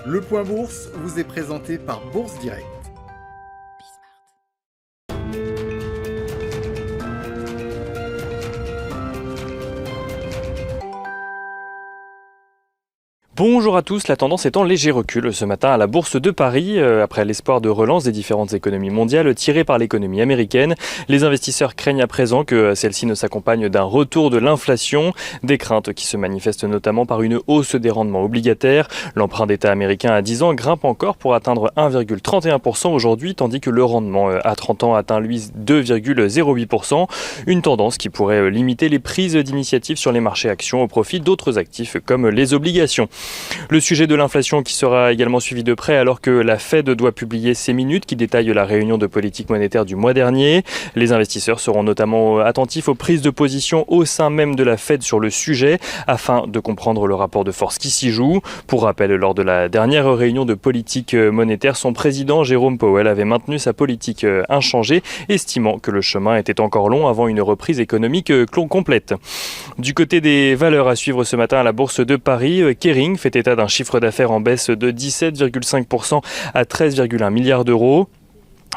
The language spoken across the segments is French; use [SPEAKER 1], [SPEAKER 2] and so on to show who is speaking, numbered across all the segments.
[SPEAKER 1] Le Point Bourse vous est présenté par Bourse Direct.
[SPEAKER 2] Bonjour à tous, la tendance est en léger recul ce matin à la Bourse de Paris. Après l'espoir de relance des différentes économies mondiales tirées par l'économie américaine, les investisseurs craignent à présent que celle-ci ne s'accompagne d'un retour de l'inflation, des craintes qui se manifestent notamment par une hausse des rendements obligataires. L'emprunt d'État américain à 10 ans grimpe encore pour atteindre 1,31% aujourd'hui, tandis que le rendement à 30 ans atteint lui 2,08%, une tendance qui pourrait limiter les prises d'initiatives sur les marchés actions au profit d'autres actifs comme les obligations. Le sujet de l'inflation qui sera également suivi de près alors que la Fed doit publier ses minutes qui détaillent la réunion de politique monétaire du mois dernier. Les investisseurs seront notamment attentifs aux prises de position au sein même de la Fed sur le sujet afin de comprendre le rapport de force qui s'y joue. Pour rappel, lors de la dernière réunion de politique monétaire, son président Jérôme Powell avait maintenu sa politique inchangée, estimant que le chemin était encore long avant une reprise économique complète. Du côté des valeurs à suivre ce matin à la Bourse de Paris, Kering fait état d'un chiffre d'affaires en baisse de 17,5% à 13,1 milliards d'euros.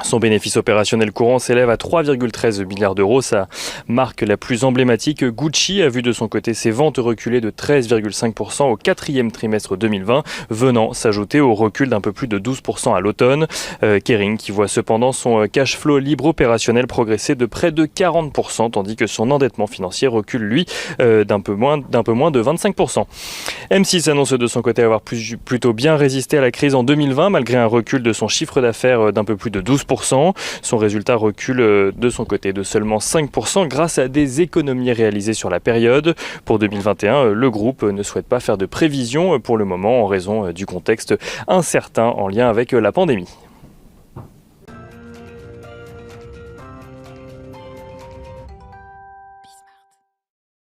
[SPEAKER 2] Son bénéfice opérationnel courant s'élève à 3,13 milliards d'euros. Sa marque la plus emblématique, Gucci, a vu de son côté ses ventes reculer de 13,5% au quatrième trimestre 2020, venant s'ajouter au recul d'un peu plus de 12% à l'automne. Kering qui voit cependant son cash flow libre opérationnel progresser de près de 40%, tandis que son endettement financier recule, lui, d'un peu moins de 25%. M6 annonce de son côté avoir plutôt bien résisté à la crise en 2020, malgré un recul de son chiffre d'affaires d'un peu plus de 12%. Son résultat recule de son côté de seulement 5% grâce à des économies réalisées sur la période. Pour 2021, le groupe ne souhaite pas faire de prévisions pour le moment en raison du contexte incertain en lien avec la pandémie.